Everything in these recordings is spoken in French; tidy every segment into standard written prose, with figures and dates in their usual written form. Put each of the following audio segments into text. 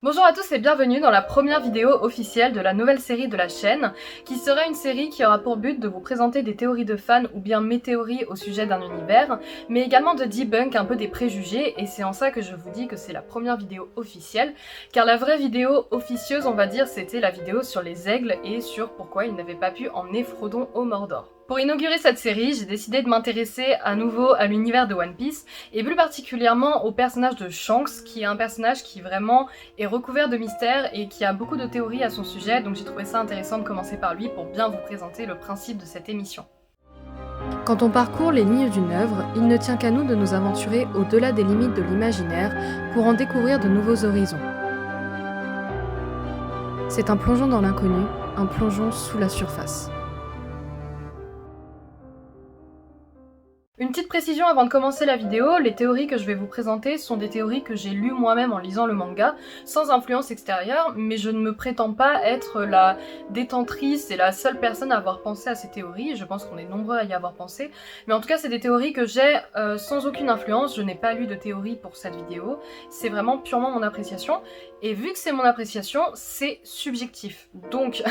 Bonjour à tous et bienvenue dans la première vidéo officielle de la nouvelle série de la chaîne, qui sera une série qui aura pour but de vous présenter des théories de fans ou bien mes théories au sujet d'un univers, mais également de debunk un peu des préjugés, et c'est en ça que je vous dis que c'est la première vidéo officielle, car la vraie vidéo officieuse, on va dire, c'était la vidéo sur les aigles et sur pourquoi ils n'avaient pas pu emmener Frodon au Mordor. Pour inaugurer cette série, j'ai décidé de m'intéresser à nouveau à l'univers de One Piece, et plus particulièrement au personnage de Shanks, qui est un personnage qui vraiment est recouvert de mystères et qui a beaucoup de théories à son sujet, donc j'ai trouvé ça intéressant de commencer par lui pour bien vous présenter le principe de cette émission. Quand on parcourt les lignes d'une œuvre, il ne tient qu'à nous de nous aventurer au-delà des limites de l'imaginaire pour en découvrir de nouveaux horizons. C'est un plongeon dans l'inconnu, un plongeon sous la surface. Une petite précision avant de commencer la vidéo, les théories que je vais vous présenter sont des théories que j'ai lues moi-même en lisant le manga, sans influence extérieure, mais je ne me prétends pas être la détentrice et la seule personne à avoir pensé à ces théories, je pense qu'on est nombreux à y avoir pensé, mais en tout cas c'est des théories que j'ai sans aucune influence, je n'ai pas lu de théorie pour cette vidéo, c'est vraiment purement mon appréciation, et vu que c'est mon appréciation, c'est subjectif, donc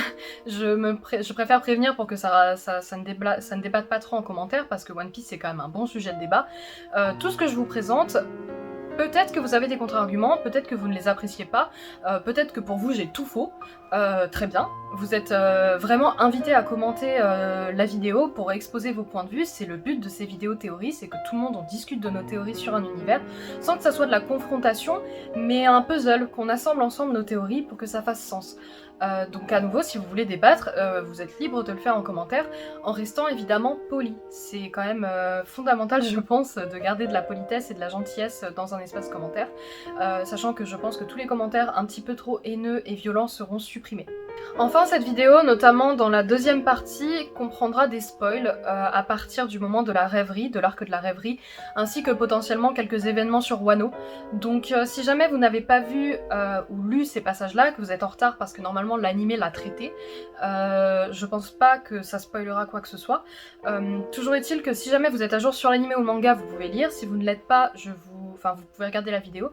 je préfère prévenir pour que ça ne débatte pas trop en commentaire, parce que One Piece c'est quand même un bon sujet de débat. Tout ce que je vous présente, peut-être que vous avez des contre-arguments, peut-être que vous ne les appréciez pas, peut-être que pour vous j'ai tout faux, très bien. Vous êtes vraiment invité à commenter la vidéo pour exposer vos points de vue, c'est le but de ces vidéos théories, c'est que tout le monde en discute de nos théories sur un univers, sans que ça soit de la confrontation, mais un puzzle, qu'on assemble ensemble nos théories pour que ça fasse sens. Donc à nouveau, si vous voulez débattre, vous êtes libre de le faire en commentaire, en restant évidemment poli. C'est quand même fondamental, je pense, de garder de la politesse et de la gentillesse dans un espace commentaire, sachant que je pense que tous les commentaires un petit peu trop haineux et violents seront supprimés. Enfin, cette vidéo, notamment dans la deuxième partie, comprendra des spoils à partir du moment de la rêverie, de l'arc de la rêverie, ainsi que potentiellement quelques événements sur Wano. Donc si jamais vous n'avez pas vu ou lu ces passages-là, que vous êtes en retard parce que normalement l'animé l'a traité, je pense pas que ça spoilera quoi que ce soit. Toujours est-il que si jamais vous êtes à jour sur l'animé ou le manga, vous pouvez lire. Si vous ne l'êtes pas, vous pouvez regarder la vidéo.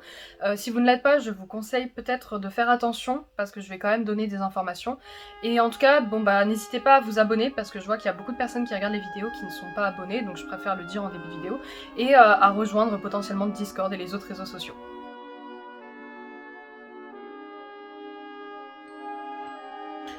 Si vous ne l'êtes pas, je vous conseille peut-être de faire attention, parce que je vais quand même donner des informations. Et en tout cas, n'hésitez pas à vous abonner, parce que je vois qu'il y a beaucoup de personnes qui regardent les vidéos qui ne sont pas abonnées, donc je préfère le dire en début de vidéo, et à rejoindre potentiellement Discord et les autres réseaux sociaux.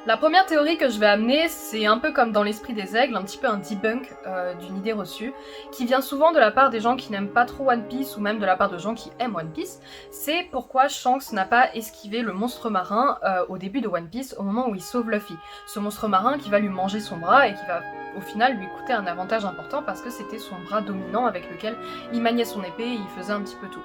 La première théorie que je vais amener, c'est un peu comme dans l'esprit des aigles, un petit peu un debunk d'une idée reçue, qui vient souvent de la part des gens qui n'aiment pas trop One Piece, ou même de la part de gens qui aiment One Piece, c'est pourquoi Shanks n'a pas esquivé le monstre marin au début de One Piece, au moment où il sauve Luffy. Ce monstre marin qui va lui manger son bras et qui va au final lui coûter un avantage important parce que c'était son bras dominant avec lequel il maniait son épée et il faisait un petit peu tout.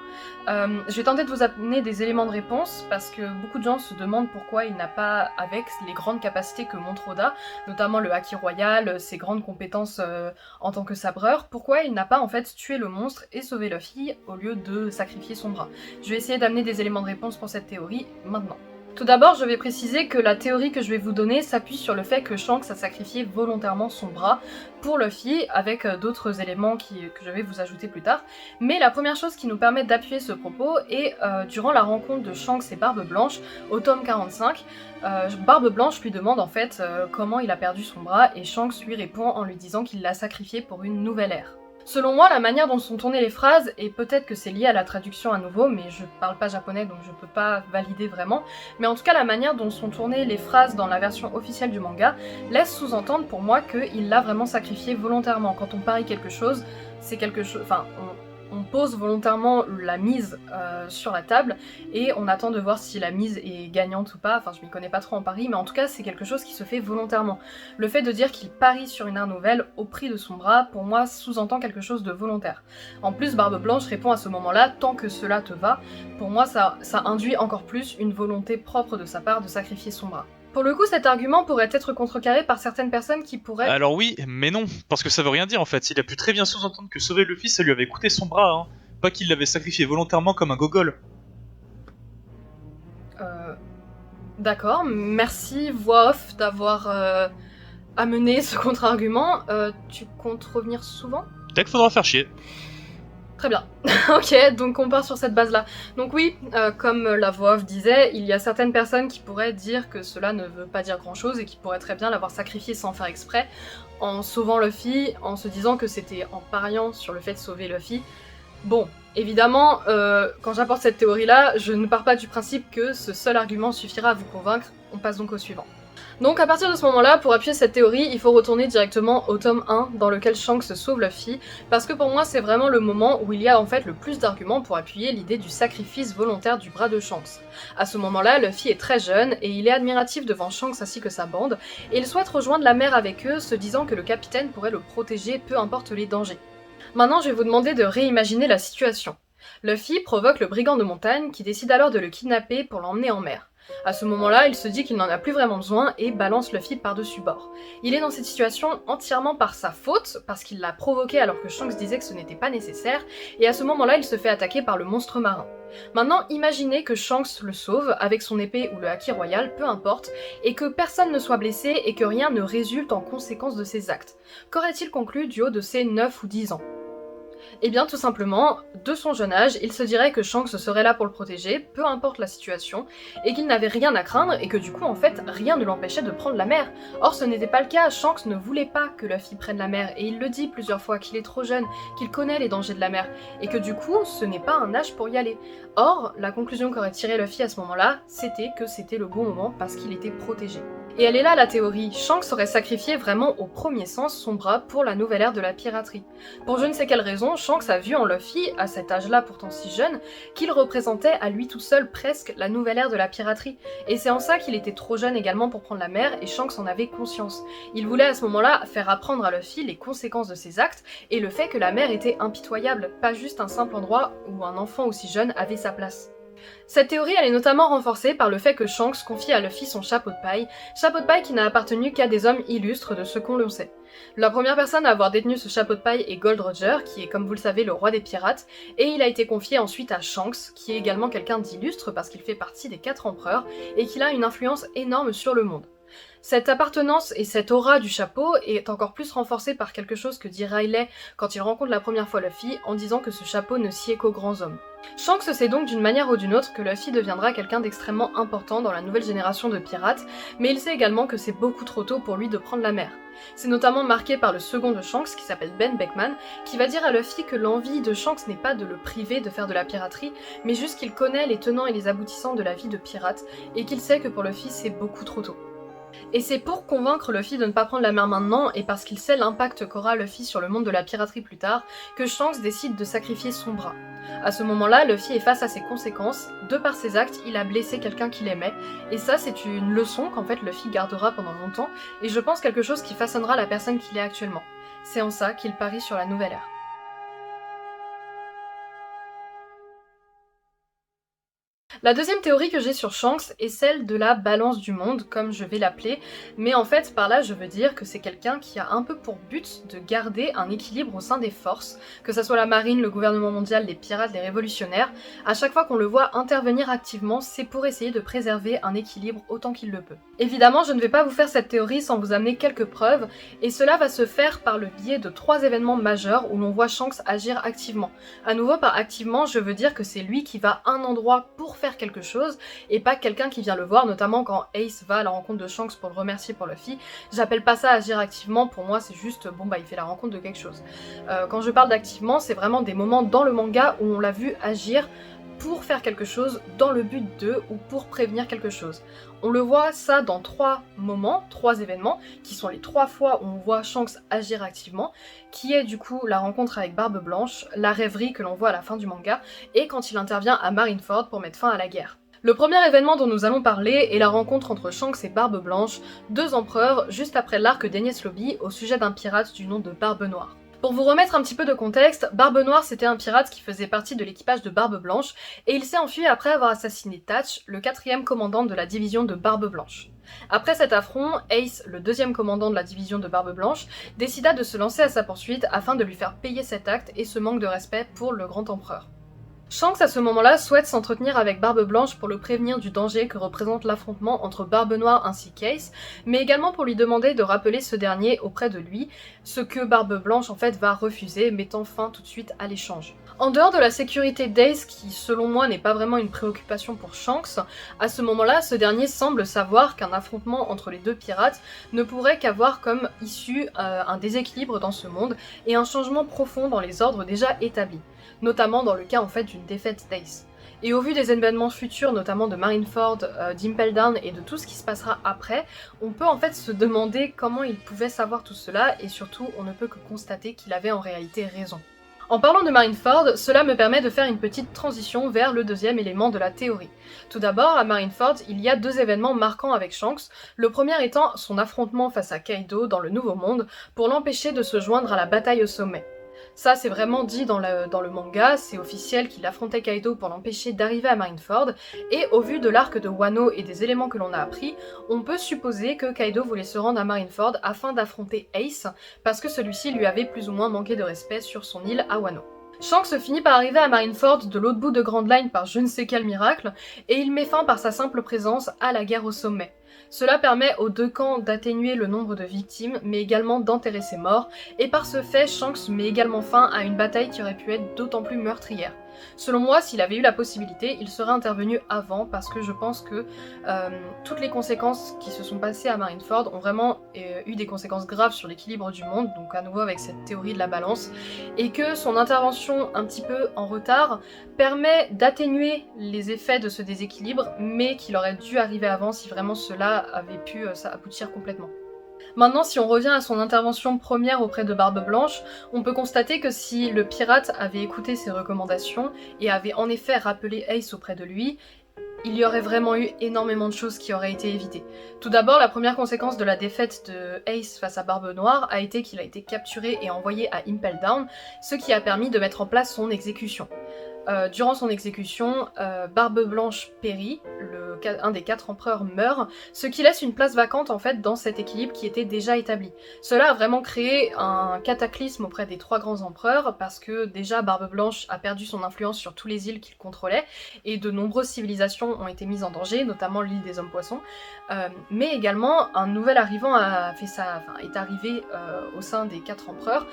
Je vais tenter de vous amener des éléments de réponse parce que beaucoup de gens se demandent pourquoi il n'a pas, avec les grandes capacités que montre Oda, notamment le haki royal, ses grandes compétences en tant que sabreur, pourquoi il n'a pas en fait tué le monstre et sauvé Luffy au lieu de sacrifier son bras. Je vais essayer d'amener des éléments de réponse pour cette théorie maintenant. Tout d'abord, je vais préciser que la théorie que je vais vous donner s'appuie sur le fait que Shanks a sacrifié volontairement son bras pour Luffy, avec d'autres éléments que je vais vous ajouter plus tard. Mais la première chose qui nous permet d'appuyer ce propos est durant la rencontre de Shanks et Barbe Blanche au tome 45. Barbe Blanche lui demande en fait comment il a perdu son bras et Shanks lui répond en lui disant qu'il l'a sacrifié pour une nouvelle ère. Selon moi, la manière dont sont tournées les phrases, et peut-être que c'est lié à la traduction à nouveau, mais je parle pas japonais donc je peux pas valider vraiment, mais en tout cas la manière dont sont tournées les phrases dans la version officielle du manga laisse sous-entendre pour moi qu'il l'a vraiment sacrifié volontairement. Quand on parie quelque chose, c'est quelque chose... Enfin, on pose volontairement la mise sur la table et on attend de voir si la mise est gagnante ou pas, enfin je m'y connais pas trop en pari, mais en tout cas c'est quelque chose qui se fait volontairement. Le fait de dire qu'il parie sur une ère nouvelle au prix de son bras, pour moi sous-entend quelque chose de volontaire. En plus Barbe Blanche répond à ce moment-là, tant que cela te va, pour moi ça induit encore plus une volonté propre de sa part de sacrifier son bras. Pour le coup, cet argument pourrait être contrecarré par certaines personnes qui pourraient... Alors oui, mais non, parce que ça veut rien dire en fait. Il a pu très bien sous-entendre que sauver Luffy, ça lui avait coûté son bras, hein. Pas qu'il l'avait sacrifié volontairement comme un gogol. D'accord, merci voix off d'avoir amené ce contre-argument. Tu comptes revenir souvent ? Dès qu'il faudra faire chier. Très bien. Ok, donc on part sur cette base-là. Donc oui, comme la voix off disait, il y a certaines personnes qui pourraient dire que cela ne veut pas dire grand-chose et qui pourraient très bien l'avoir sacrifié sans faire exprès, en sauvant Luffy, en se disant que c'était en pariant sur le fait de sauver Luffy. Bon, évidemment, quand j'apporte cette théorie-là, je ne pars pas du principe que ce seul argument suffira à vous convaincre, on passe donc au suivant. Donc à partir de ce moment-là, pour appuyer cette théorie, il faut retourner directement au tome 1 dans lequel Shanks sauve Luffy, parce que pour moi c'est vraiment le moment où il y a en fait le plus d'arguments pour appuyer l'idée du sacrifice volontaire du bras de Shanks. À ce moment-là, Luffy est très jeune et il est admiratif devant Shanks ainsi que sa bande, et il souhaite rejoindre la mer avec eux, se disant que le capitaine pourrait le protéger peu importe les dangers. Maintenant je vais vous demander de réimaginer la situation. Luffy provoque le brigand de montagne qui décide alors de le kidnapper pour l'emmener en mer. À ce moment-là, il se dit qu'il n'en a plus vraiment besoin et balance Luffy par-dessus bord. Il est dans cette situation entièrement par sa faute, parce qu'il l'a provoqué alors que Shanks disait que ce n'était pas nécessaire, et à ce moment-là, il se fait attaquer par le monstre marin. Maintenant, imaginez que Shanks le sauve avec son épée ou le haki royal, peu importe, et que personne ne soit blessé et que rien ne résulte en conséquence de ses actes. Qu'aurait-il conclu du haut de ses 9 ou 10 ans ? Eh bien tout simplement, de son jeune âge, il se dirait que Shanks serait là pour le protéger, peu importe la situation, et qu'il n'avait rien à craindre et que du coup en fait rien ne l'empêchait de prendre la mer. Or ce n'était pas le cas, Shanks ne voulait pas que Luffy prenne la mer, et il le dit plusieurs fois qu'il est trop jeune, qu'il connaît les dangers de la mer, et que du coup ce n'est pas un âge pour y aller. Or, la conclusion qu'aurait tirée Luffy à ce moment-là, c'était que c'était le bon moment parce qu'il était protégé. Et elle est là la théorie, Shanks aurait sacrifié vraiment au premier sens son bras pour la nouvelle ère de la piraterie. Pour je ne sais quelle raison, Shanks a vu en Luffy, à cet âge-là pourtant si jeune, qu'il représentait à lui tout seul presque la nouvelle ère de la piraterie. Et c'est en ça qu'il était trop jeune également pour prendre la mer, et Shanks en avait conscience. Il voulait à ce moment-là faire apprendre à Luffy les conséquences de ses actes, et le fait que la mer était impitoyable, pas juste un simple endroit où un enfant aussi jeune avait sa place. Cette théorie elle est notamment renforcée par le fait que Shanks confie à Luffy son chapeau de paille qui n'a appartenu qu'à des hommes illustres de ce qu'on le sait. La première personne à avoir détenu ce chapeau de paille est Gold Roger, qui est comme vous le savez le roi des pirates, et il a été confié ensuite à Shanks, qui est également quelqu'un d'illustre parce qu'il fait partie des 4 empereurs, et qu'il a une influence énorme sur le monde. Cette appartenance et cette aura du chapeau est encore plus renforcée par quelque chose que dit Riley quand il rencontre la première fois Luffy en disant que ce chapeau ne sied qu'aux grands hommes. Shanks sait donc d'une manière ou d'une autre que Luffy deviendra quelqu'un d'extrêmement important dans la nouvelle génération de pirates, mais il sait également que c'est beaucoup trop tôt pour lui de prendre la mer. C'est notamment marqué par le second de Shanks qui s'appelle Ben Beckman, qui va dire à Luffy que l'envie de Shanks n'est pas de le priver de faire de la piraterie, mais juste qu'il connaît les tenants et les aboutissants de la vie de pirate, et qu'il sait que pour Luffy c'est beaucoup trop tôt. Et c'est pour convaincre Luffy de ne pas prendre la mer maintenant, et parce qu'il sait l'impact qu'aura Luffy sur le monde de la piraterie plus tard, que Shanks décide de sacrifier son bras. À ce moment-là, Luffy est face à ses conséquences, de par ses actes, il a blessé quelqu'un qu'il aimait, et ça c'est une leçon qu'en fait Luffy gardera pendant longtemps, et je pense quelque chose qui façonnera la personne qu'il est actuellement. C'est en ça qu'il parie sur la nouvelle ère. La deuxième théorie que j'ai sur Shanks est celle de la balance du monde, comme je vais l'appeler, mais en fait par là je veux dire que c'est quelqu'un qui a un peu pour but de garder un équilibre au sein des forces, que ça soit la marine, le gouvernement mondial, les pirates, les révolutionnaires, à chaque fois qu'on le voit intervenir activement, c'est pour essayer de préserver un équilibre autant qu'il le peut. Évidemment, je ne vais pas vous faire cette théorie sans vous amener quelques preuves, et cela va se faire par le biais de 3 événements majeurs où l'on voit Shanks agir activement. À nouveau, par activement, je veux dire que c'est lui qui va à un endroit pour faire quelque chose, et pas quelqu'un qui vient le voir, notamment quand Ace va à la rencontre de Shanks pour le remercier pour Luffy. J'appelle pas ça agir activement, pour moi c'est juste, bon bah il fait la rencontre de quelque chose. Quand je parle d'activement, c'est vraiment des moments dans le manga où on l'a vu agir pour faire quelque chose dans le but de, ou pour prévenir quelque chose. On le voit ça dans 3 moments, 3 événements, qui sont les 3 fois où on voit Shanks agir activement, qui est du coup la rencontre avec Barbe Blanche, la rêverie que l'on voit à la fin du manga, et quand il intervient à Marineford pour mettre fin à la guerre. Le premier événement dont nous allons parler est la rencontre entre Shanks et Barbe Blanche, 2 empereurs, juste après l'arc d'Enies Lobby, au sujet d'un pirate du nom de Barbe Noire. Pour vous remettre un petit peu de contexte, Barbe Noire c'était un pirate qui faisait partie de l'équipage de Barbe Blanche, et il s'est enfui après avoir assassiné Tatch, le 4e commandant de la division de Barbe Blanche. Après cet affront, Ace, le 2e commandant de la division de Barbe Blanche, décida de se lancer à sa poursuite afin de lui faire payer cet acte et ce manque de respect pour le grand empereur. Shanks à ce moment-là souhaite s'entretenir avec Barbe Blanche pour le prévenir du danger que représente l'affrontement entre Barbe Noire ainsi qu'Ace, mais également pour lui demander de rappeler ce dernier auprès de lui, ce que Barbe Blanche en fait va refuser, mettant fin tout de suite à l'échange. En dehors de la sécurité d'Ace, qui selon moi n'est pas vraiment une préoccupation pour Shanks, à ce moment-là, ce dernier semble savoir qu'un affrontement entre les deux pirates ne pourrait qu'avoir comme issue un déséquilibre dans ce monde et un changement profond dans les ordres déjà établis, notamment dans le cas en fait d'une défaite d'Ace. Et au vu des événements futurs, notamment de Marineford, d'Impel Down et de tout ce qui se passera après, on peut en fait se demander comment il pouvait savoir tout cela et surtout on ne peut que constater qu'il avait en réalité raison. En parlant de Marineford, cela me permet de faire une petite transition vers le deuxième élément de la théorie. Tout d'abord, à Marineford, il y a deux événements marquants avec Shanks, le premier étant son affrontement face à Kaido dans le Nouveau Monde pour l'empêcher de se joindre à la bataille au sommet. Ça, c'est vraiment dit dans le manga, c'est officiel qu'il affrontait Kaido pour l'empêcher d'arriver à Marineford, et au vu de l'arc de Wano et des éléments que l'on a appris, on peut supposer que Kaido voulait se rendre à Marineford afin d'affronter Ace, parce que celui-ci lui avait plus ou moins manqué de respect sur son île à Wano. Shanks finit par arriver à Marineford de l'autre bout de Grand Line par je ne sais quel miracle, et il met fin par sa simple présence à la guerre au sommet. Cela permet aux deux camps d'atténuer le nombre de victimes, mais également d'enterrer ses morts, et par ce fait, Shanks met également fin à une bataille qui aurait pu être d'autant plus meurtrière. Selon moi, s'il avait eu la possibilité, il serait intervenu avant, parce que je pense que toutes les conséquences qui se sont passées à Marineford ont vraiment eu des conséquences graves sur l'équilibre du monde, donc à nouveau avec cette théorie de la balance, et que son intervention un petit peu en retard permet d'atténuer les effets de ce déséquilibre, mais qu'il aurait dû arriver avant si vraiment cela avait pu aboutir complètement. Maintenant, si on revient à son intervention première auprès de Barbe Blanche, on peut constater que si le pirate avait écouté ses recommandations et avait en effet rappelé Ace auprès de lui, il y aurait vraiment eu énormément de choses qui auraient été évitées. Tout d'abord, la première conséquence de la défaite de Ace face à Barbe Noire a été qu'il a été capturé et envoyé à Impel Down, ce qui a permis de mettre en place son exécution. Durant son exécution, Barbe Blanche périt, un des 4 empereurs meurt, ce qui laisse une place vacante en fait dans cet équilibre qui était déjà établi. Cela a vraiment créé un cataclysme auprès des 3 grands empereurs parce que déjà Barbe Blanche a perdu son influence sur toutes les îles qu'il contrôlait et de nombreuses civilisations ont été mises en danger, notamment l'île des Hommes-Poissons. Mais également un nouvel arrivant est arrivé au sein des 4 empereurs,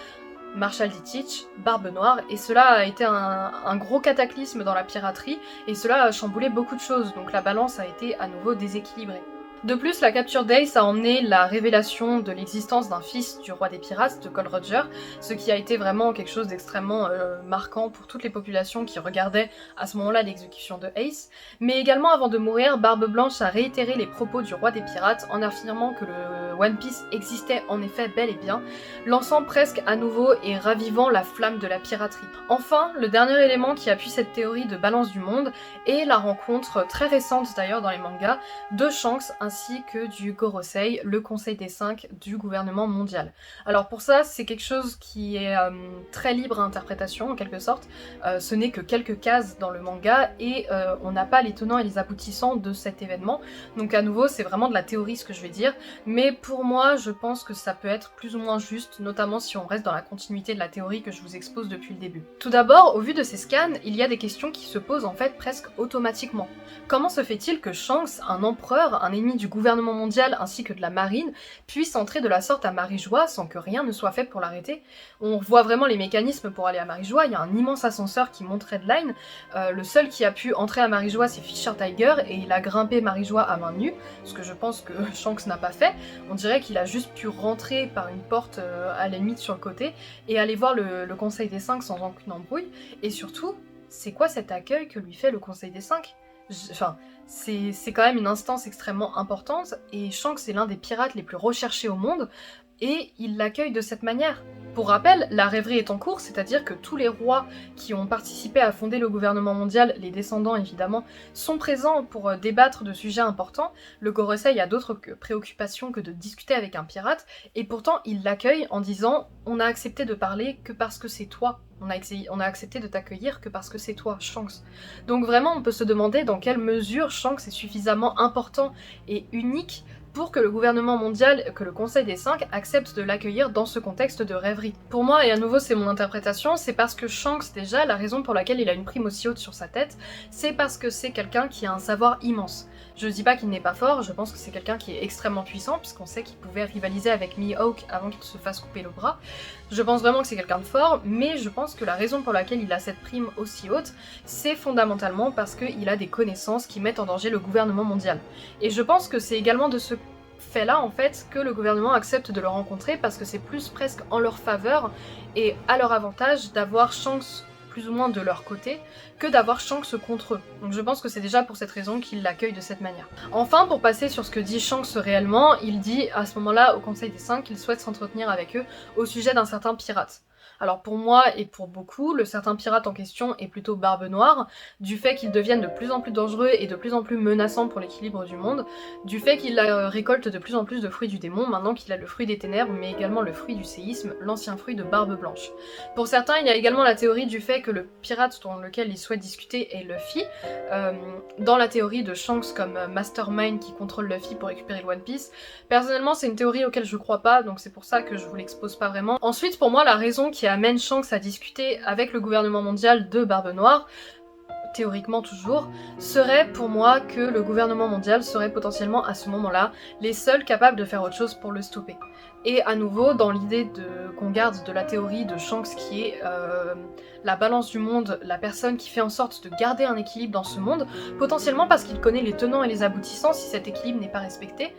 Marshal Ditich, Barbe Noire, et cela a été un gros cataclysme dans la piraterie, et cela a chamboulé beaucoup de choses, donc la balance a été à nouveau déséquilibrée. De plus, la capture d'Ace a emmené la révélation de l'existence d'un fils du roi des pirates, de Gold Roger, ce qui a été vraiment quelque chose d'extrêmement marquant pour toutes les populations qui regardaient à ce moment-là l'exécution de Ace. Mais également, avant de mourir, Barbe Blanche a réitéré les propos du roi des pirates en affirmant que le One Piece existait en effet bel et bien, lançant presque à nouveau et ravivant la flamme de la piraterie. Enfin, le dernier élément qui appuie cette théorie de balance du monde est la rencontre très récente d'ailleurs dans les mangas de Shanks ainsi que du Gorosei, le Conseil des 5 du gouvernement mondial. Alors pour ça, c'est quelque chose qui est très libre à interprétation en quelque sorte. Ce n'est que quelques cases dans le manga et on n'a pas les tenants et les aboutissants de cet événement. Donc à nouveau, c'est vraiment de la théorie ce que je vais dire. Mais pour moi, je pense que ça peut être plus ou moins juste, notamment si on reste dans la continuité de la théorie que je vous expose depuis le début. Tout d'abord, au vu de ces scans, il y a des questions qui se posent en fait presque automatiquement. Comment se fait-il que Shanks, un empereur, un ennemi du gouvernement mondial ainsi que de la marine, puisse entrer de la sorte à Marijois sans que rien ne soit fait pour l'arrêter? On voit vraiment les mécanismes pour aller à Marijois, il y a un immense ascenseur qui monte Redline, le seul qui a pu entrer à Marijois c'est Fisher Tiger et il a grimpé Marijois à main nue, ce que je pense que Shanks n'a pas fait. On dirait qu'il a juste pu rentrer par une porte à la limite sur le côté et aller voir le Conseil des 5 sans aucune embrouille, et surtout, c'est quoi cet accueil que lui fait le Conseil des 5? C'est quand même une instance extrêmement importante, et Shanks est l'un des pirates les plus recherchés au monde, et il l'accueille de cette manière. Pour rappel, la rêverie est en cours, c'est-à-dire que tous les rois qui ont participé à fonder le gouvernement mondial, les descendants évidemment, sont présents pour débattre de sujets importants. Le Gorosei a d'autres préoccupations que de discuter avec un pirate, et pourtant il l'accueille en disant « On a accepté de parler que parce que c'est toi. On a accepté de t'accueillir que parce que c'est toi, Shanks. » Donc vraiment, on peut se demander dans quelle mesure Shanks est suffisamment important et unique pour que le gouvernement mondial, que le Conseil des 5 accepte de l'accueillir dans ce contexte de rêverie. Pour moi, et à nouveau c'est mon interprétation, c'est parce que Shanks déjà, la raison pour laquelle il a une prime aussi haute sur sa tête, c'est parce que c'est quelqu'un qui a un savoir immense. Je dis pas qu'il n'est pas fort, je pense que c'est quelqu'un qui est extrêmement puissant, puisqu'on sait qu'il pouvait rivaliser avec Mihawk avant qu'il se fasse couper le bras. Je pense vraiment que c'est quelqu'un de fort, mais je pense que la raison pour laquelle il a cette prime aussi haute, c'est fondamentalement parce qu'il a des connaissances qui mettent en danger le gouvernement mondial. Et je pense que c'est également de ce fait-là, en fait, que le gouvernement accepte de le rencontrer, parce que c'est plus presque en leur faveur et à leur avantage d'avoir Shanks plus ou moins de leur côté, que d'avoir Shanks contre eux. Donc je pense que c'est déjà pour cette raison qu'il l'accueille de cette manière. Enfin, pour passer sur ce que dit Shanks réellement, il dit à ce moment-là au Conseil des 5 qu'il souhaite s'entretenir avec eux au sujet d'un certain pirate. Alors pour moi et pour beaucoup, le certain pirate en question est plutôt Barbe Noire, du fait qu'il devienne de plus en plus dangereux et de plus en plus menaçant pour l'équilibre du monde, du fait qu'il récolte de plus en plus de fruits du démon, maintenant qu'il a le fruit des ténèbres, mais également le fruit du séisme, l'ancien fruit de Barbe Blanche. Pour certains, il y a également la théorie du fait que le pirate dans lequel il souhaite discuter est Luffy, dans la théorie de Shanks comme mastermind qui contrôle Luffy pour récupérer le One Piece. Personnellement, c'est une théorie auquel je crois pas, donc c'est pour ça que je vous l'expose pas vraiment. Ensuite, pour moi, la raison qui amène Shanks à discuter avec le gouvernement mondial de Barbe Noire, théoriquement toujours, serait pour moi que le gouvernement mondial serait potentiellement à ce moment-là les seuls capables de faire autre chose pour le stopper. Et à nouveau, dans l'idée qu'on garde de la théorie de Shanks qui est la balance du monde, la personne qui fait en sorte de garder un équilibre dans ce monde, potentiellement parce qu'il connaît les tenants et les aboutissants si cet équilibre n'est pas respecté,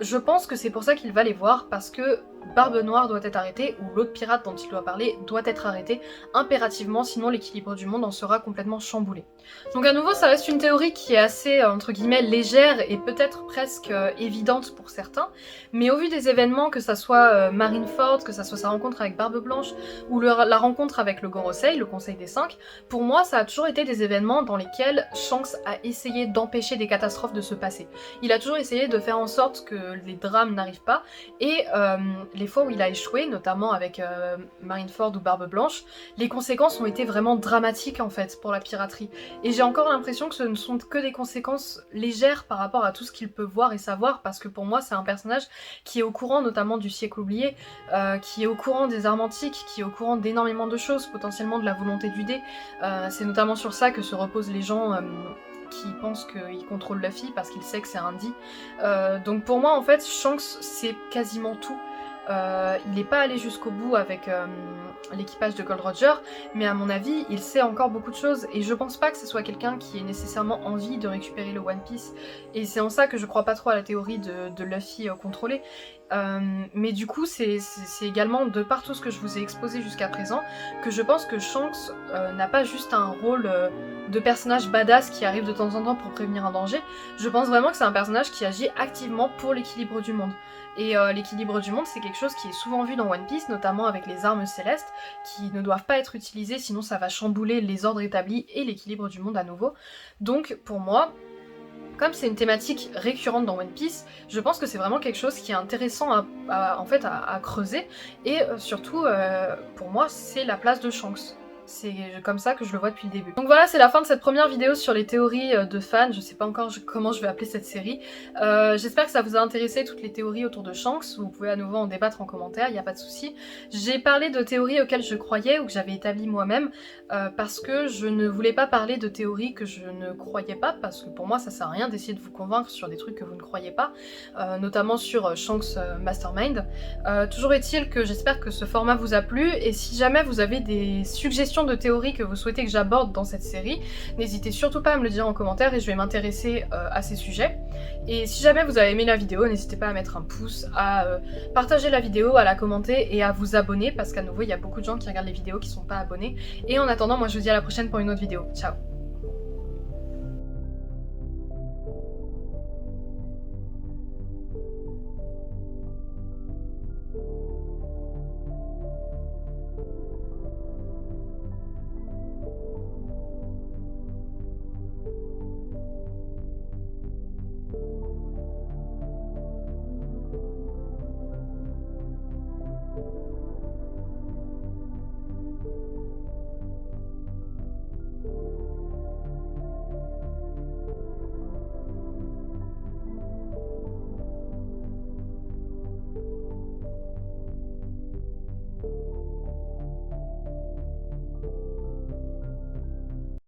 je pense que c'est pour ça qu'il va les voir, parce que Barbe Noire doit être arrêtée, ou l'autre pirate dont il doit parler doit être arrêté impérativement, sinon l'équilibre du monde en sera complètement chamboulé. Donc à nouveau, ça reste une théorie qui est assez, entre guillemets, légère et peut-être presque évidente pour certains, mais au vu des événements, que ça soit Marineford, que ça soit sa rencontre avec Barbe Blanche, ou la rencontre avec le Gorosei, le Conseil des 5, pour moi ça a toujours été des événements dans lesquels Shanks a essayé d'empêcher des catastrophes de se passer. Il a toujours essayé de faire en sorte que les drames n'arrivent pas, et les fois où il a échoué, notamment avec Marineford ou Barbe Blanche, les conséquences ont été vraiment dramatiques en fait pour la piraterie. Et j'ai encore l'impression que ce ne sont que des conséquences légères par rapport à tout ce qu'il peut voir et savoir, parce que pour moi c'est un personnage qui est au courant notamment du siècle oublié, qui est au courant des armes antiques, qui est au courant d'énormément de choses, potentiellement de la volonté du dé. C'est notamment sur ça que se reposent les gens qui pense qu'il contrôle Luffy parce qu'il sait que c'est un D. Donc pour moi en fait Shanks c'est quasiment tout. Il n'est pas allé jusqu'au bout avec l'équipage de Gold Roger, mais à mon avis il sait encore beaucoup de choses et je pense pas que ce soit quelqu'un qui ait nécessairement envie de récupérer le One Piece, et c'est en ça que je crois pas trop à la théorie de Luffy contrôlé. Mais du coup c'est également de par tout ce que je vous ai exposé jusqu'à présent que je pense que Shanks n'a pas juste un rôle de personnage badass qui arrive de temps en temps pour prévenir un danger. Je pense vraiment que c'est un personnage qui agit activement pour l'équilibre du monde. Et l'équilibre du monde c'est quelque chose qui est souvent vu dans One Piece, notamment avec les armes célestes qui ne doivent pas être utilisées sinon ça va chambouler les ordres établis et l'équilibre du monde à nouveau. Donc pour moi, comme c'est une thématique récurrente dans One Piece, je pense que c'est vraiment quelque chose qui est intéressant à creuser, et surtout pour moi c'est la place de Shanks. C'est comme ça que je le vois depuis le début. Donc voilà, c'est la fin de cette première vidéo sur les théories de fans. Je sais pas encore comment je vais appeler cette série. J'espère que ça vous a intéressé, toutes les théories autour de Shanks. Vous pouvez à nouveau en débattre en commentaire, il n'y a pas de souci. J'ai parlé de théories auxquelles je croyais ou que j'avais établies moi-même parce que je ne voulais pas parler de théories que je ne croyais pas, parce que pour moi ça sert à rien d'essayer de vous convaincre sur des trucs que vous ne croyez pas, notamment sur Shanks Mastermind. Toujours est-il que j'espère que ce format vous a plu, et si jamais vous avez des suggestions de théories que vous souhaitez que j'aborde dans cette série, n'hésitez surtout pas à me le dire en commentaire et je vais m'intéresser à ces sujets. Et si jamais vous avez aimé la vidéo, n'hésitez pas à mettre un pouce, à partager la vidéo, à la commenter et à vous abonner, parce qu'à nouveau il y a beaucoup de gens qui regardent les vidéos qui sont pas abonnés. Et en attendant, moi je vous dis à la prochaine pour une autre vidéo. Ciao!